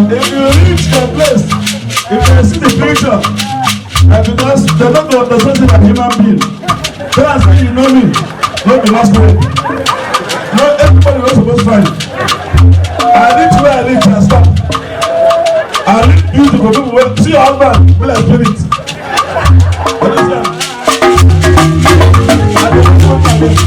If you reach a place, if they see the picture, and because they don't understand it as human being, that's when you know me, not the last way. Not everybody was supposed to find it. I reach where I reach and stop. I reach beautiful people. See your husband, will I explain it? Understand? I don't know what I mean.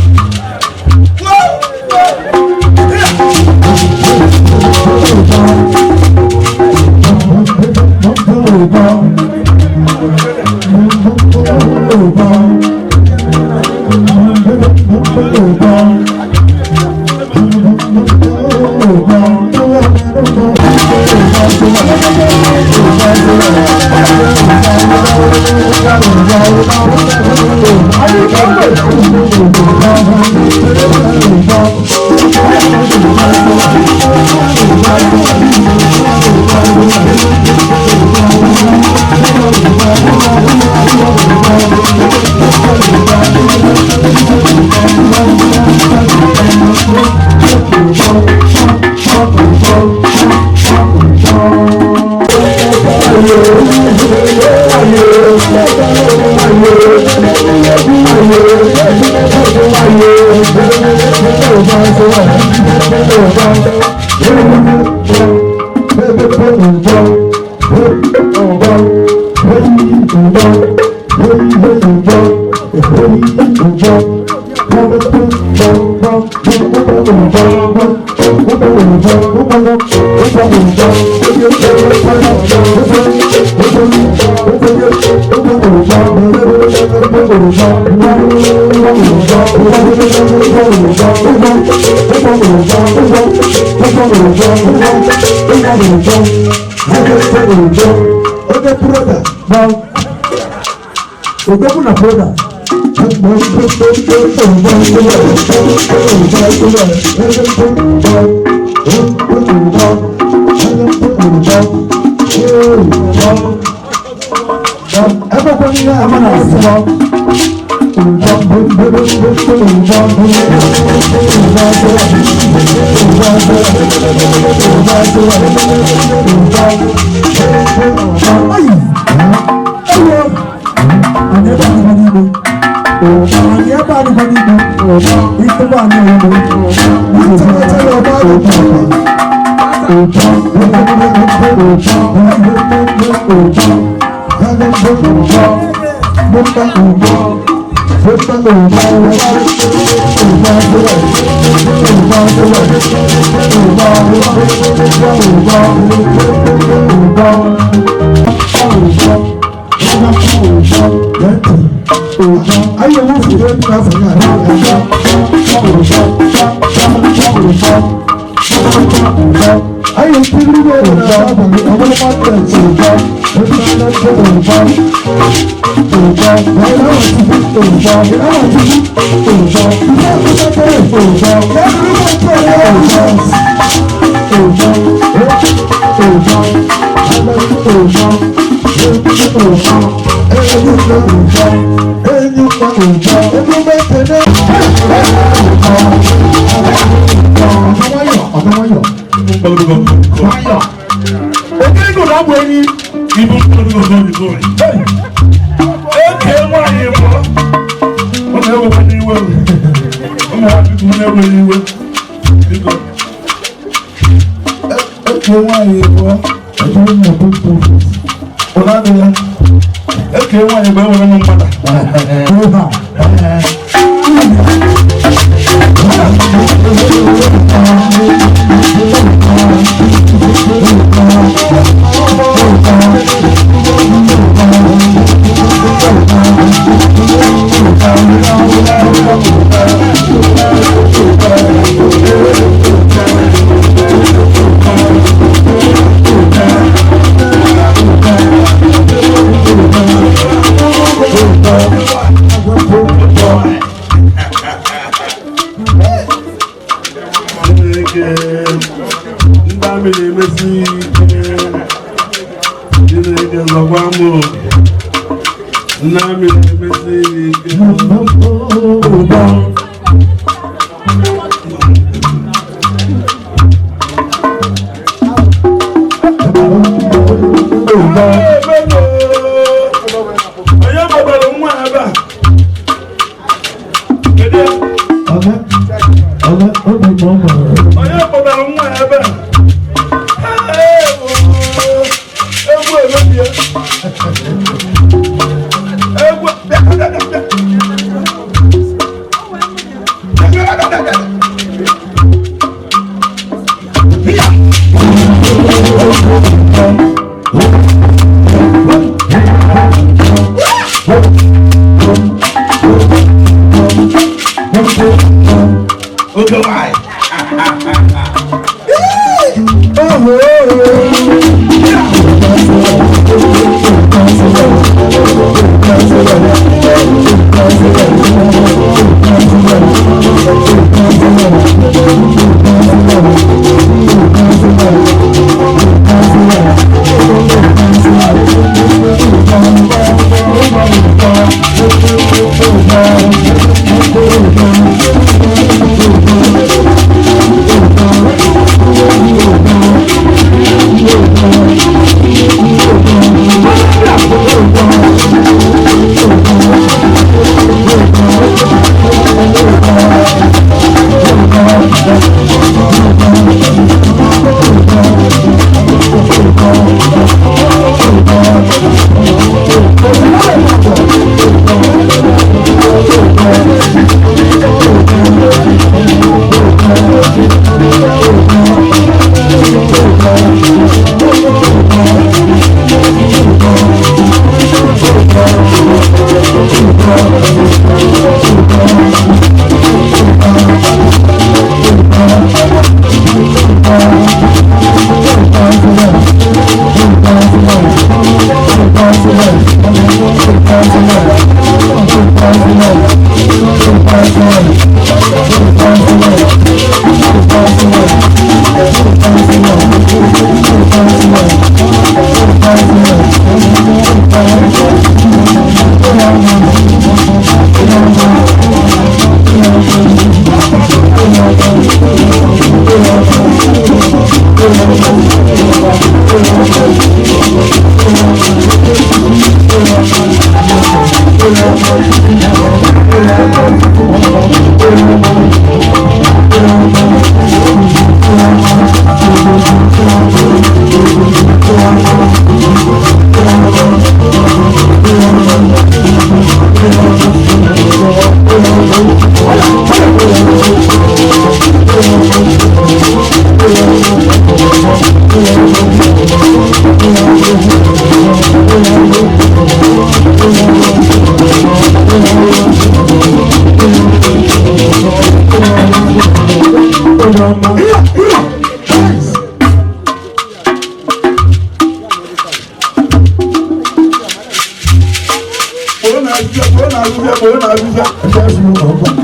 Ìgbòho náà bí fẹ́. Ẹ̀jẹ̀ ẹ̀sìn ló kàn fún.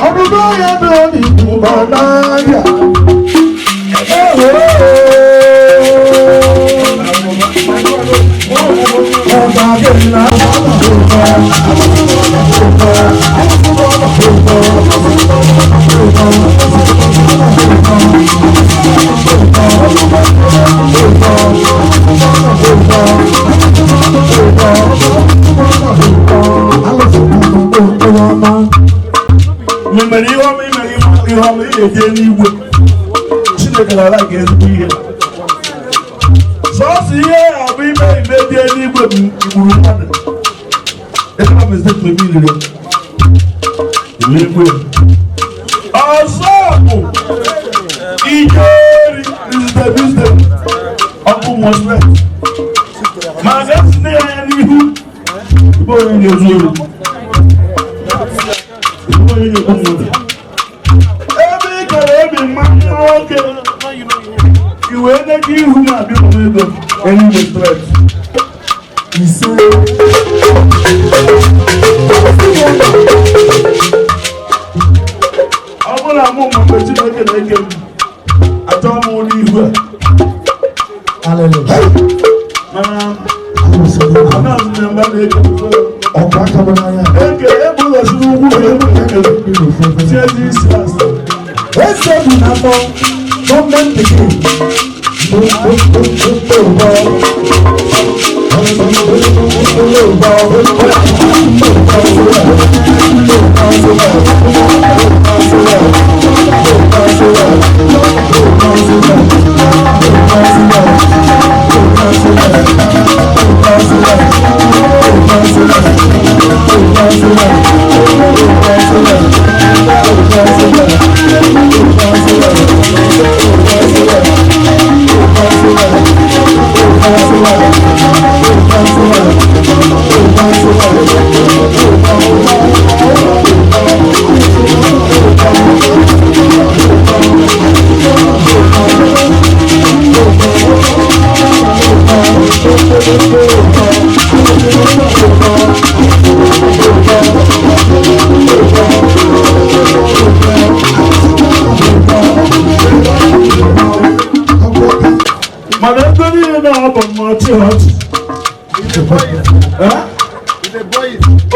Ọdún bá yẹ lọ ní ìgbà náírà. Ọba Adéla mmeri ihe ọma ị na-eje n'igwe Chineke na-ala ga ezigbo ihe sọọsọ ihe a bụ ime dị n'igwe bụ igburu mmadụ ebe mistake mebe ilire n'igwe ọzọ bụ ijeri biznes ọkụ moslet ma ga-etinye ya n'ihu igbe onye na-ezu olu ebe ị kere obi mmanụ nwoke iwe neke ihu ma abịa ego enigwe stret ise ọ bụla mụ mgbe Chineke na-eke m achọ m ụlọ ihu a mana anazụ na mba na-eke eke ebe ụlọsiri ugwu tiezi isi asa ese bụ na mbọ gọọmenti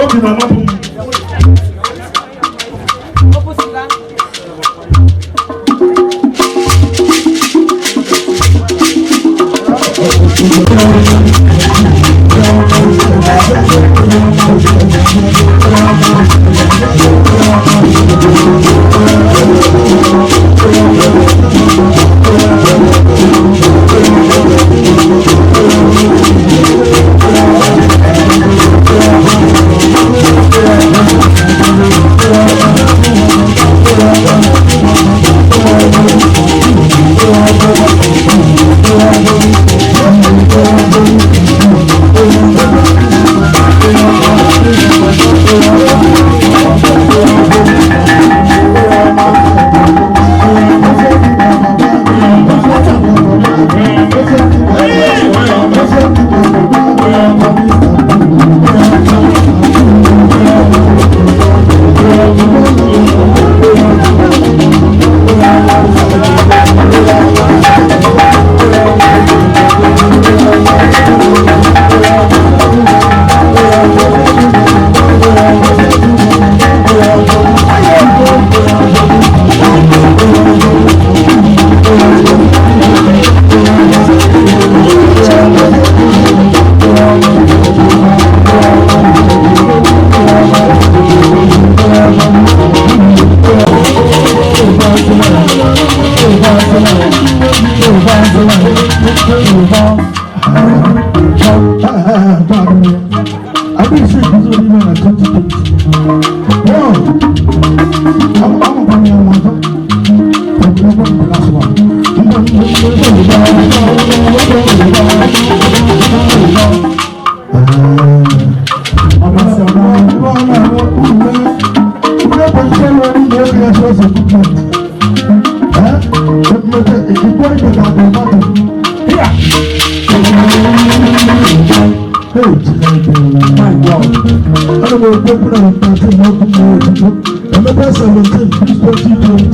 obi na mapụ m My God. I don't know if you're going to start to another 17, 20,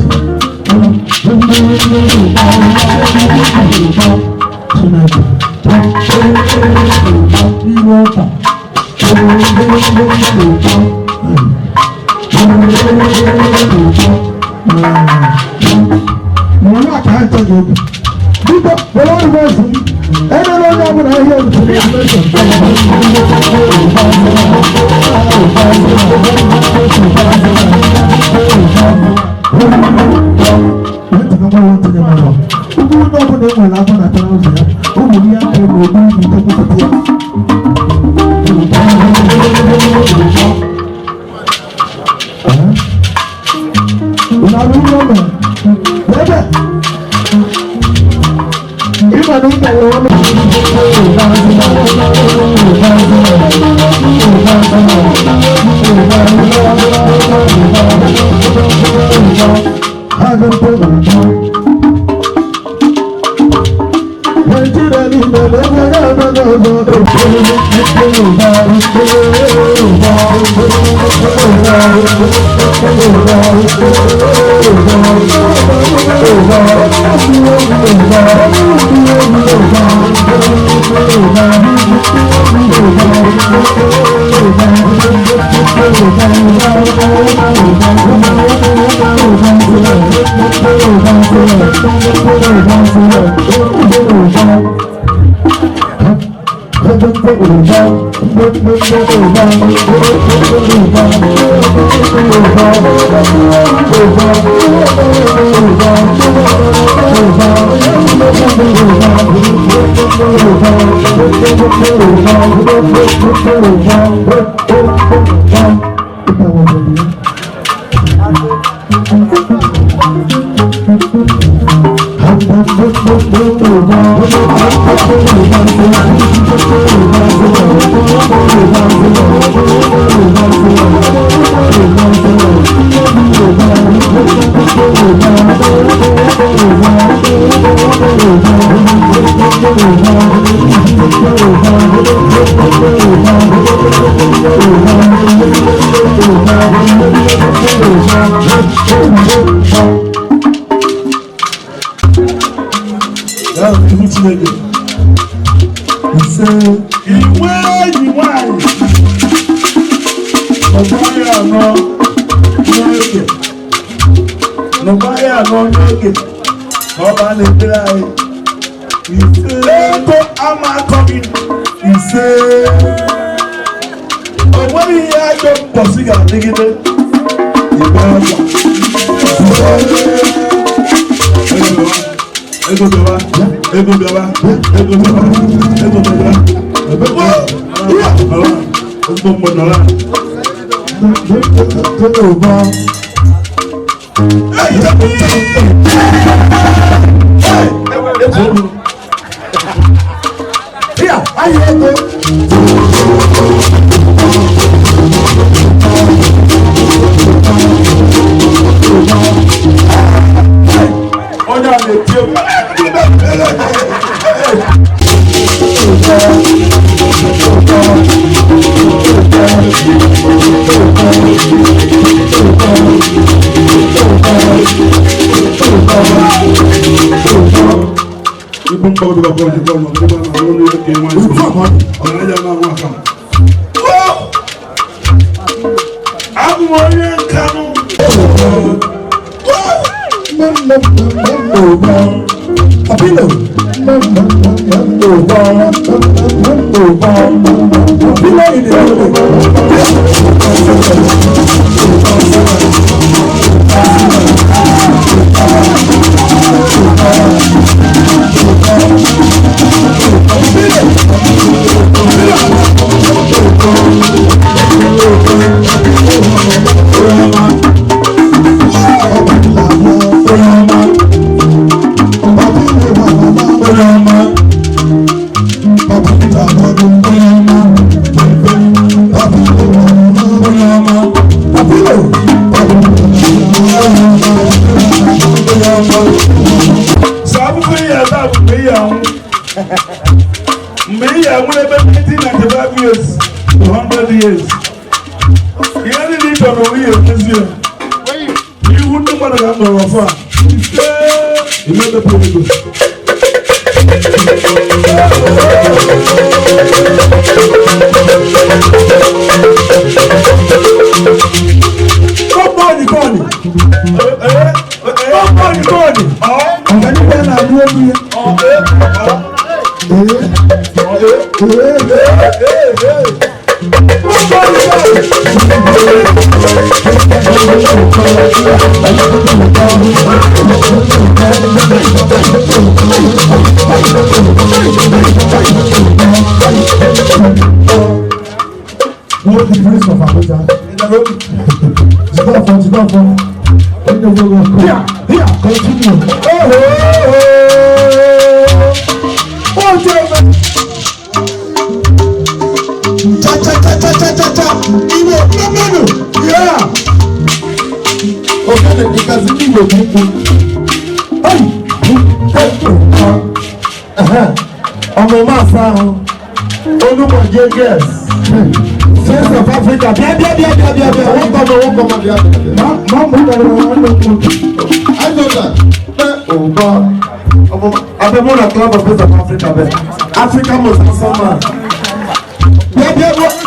picture no we is here. You wouldn't want to have no fun. You know the people. Come on, Connie. Come on, Connie. I'm going to what the difference of Abuja? Stop. Here, continue. Yeah. Okay, because the people. I'm a master. Olumo JGS. Sense of Africa. I know that. Oh God. I'm a club of Sense of Africa. Africa must have some man.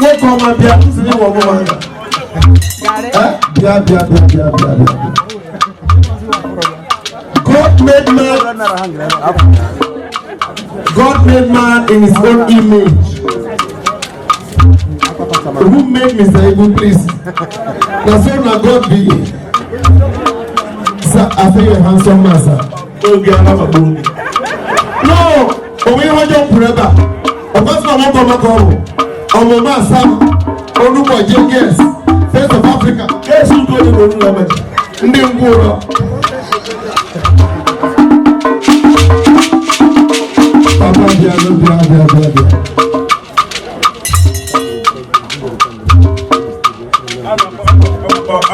What come and be a woman? God made man in his own image. Who made Mr. Ibu, please? That's why my God be. Sir, I feel you're a handsome man, sir. Okay, I have a bone. No, but we want you forever. Of course, I want to come home. I'm a man, sir. Olumo JGS. Face of Africa. Yes, you go to the Olumo. Ndengura. Papa, bia.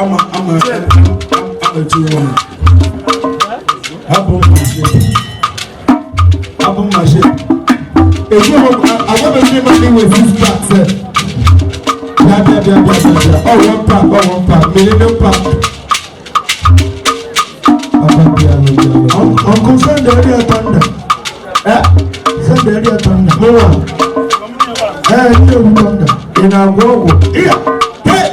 I'm a 2-1. Album machine. If you want, I want to see my thing with this pack, sir. Oh, one pack. Millennium pack. Uncle, send the area thunder. Send the area thunder. No one. Thunder. In our world. Here. Hey.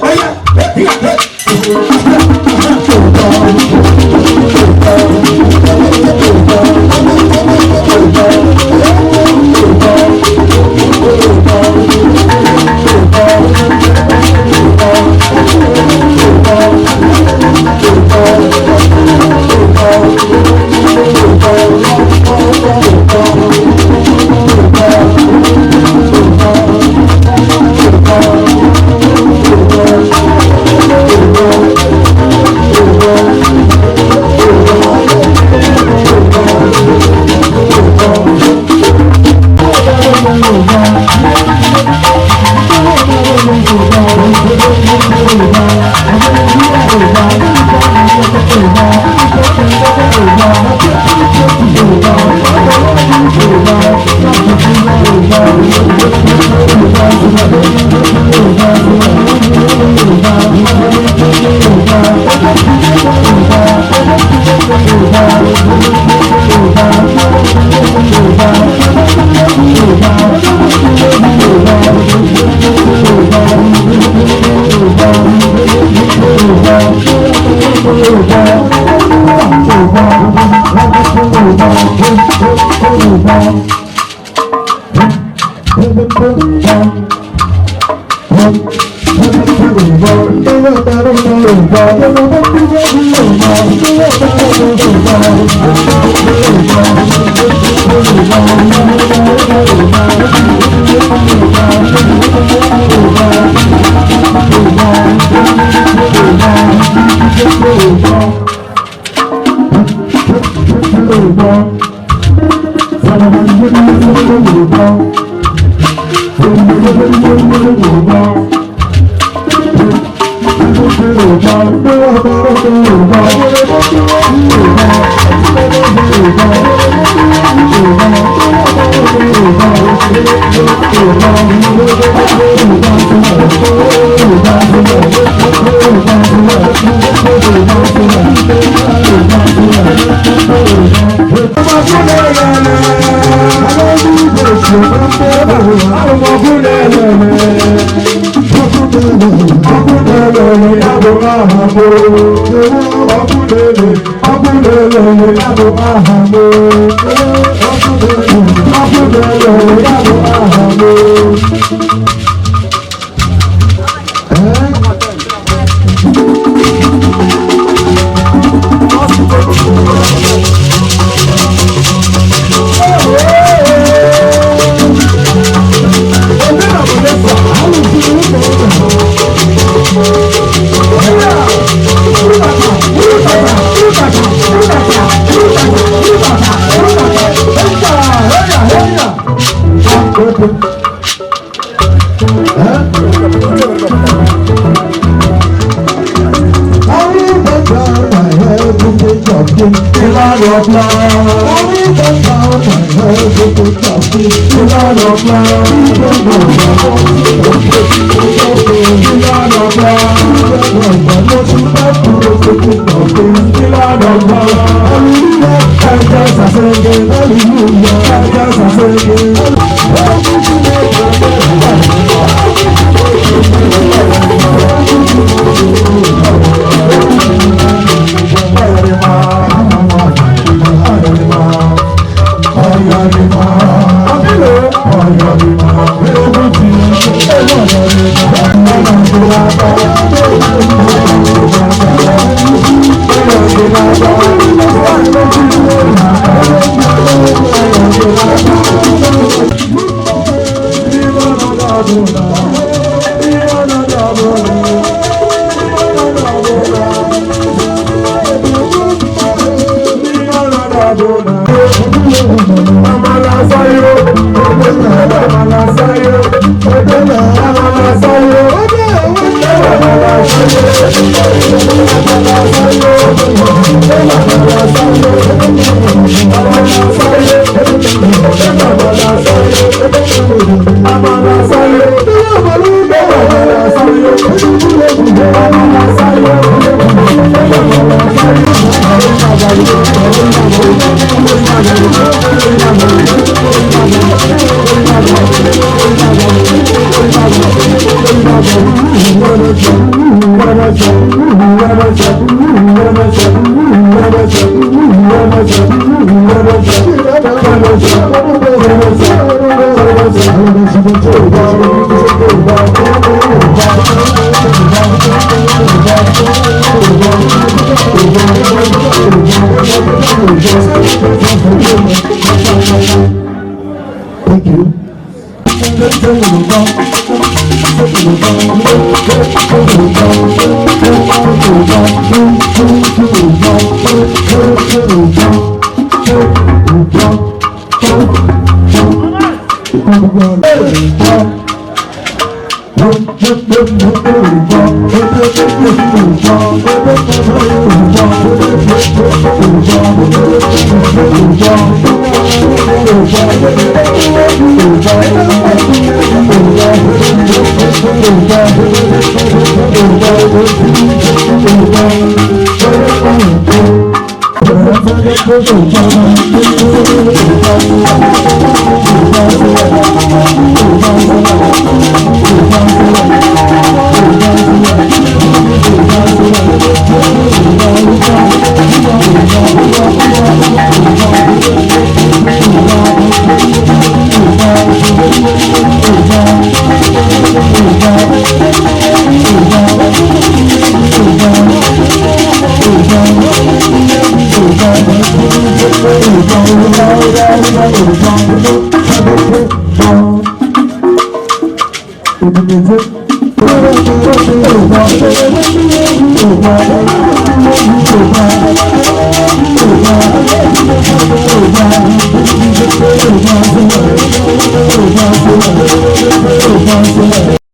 Thank you.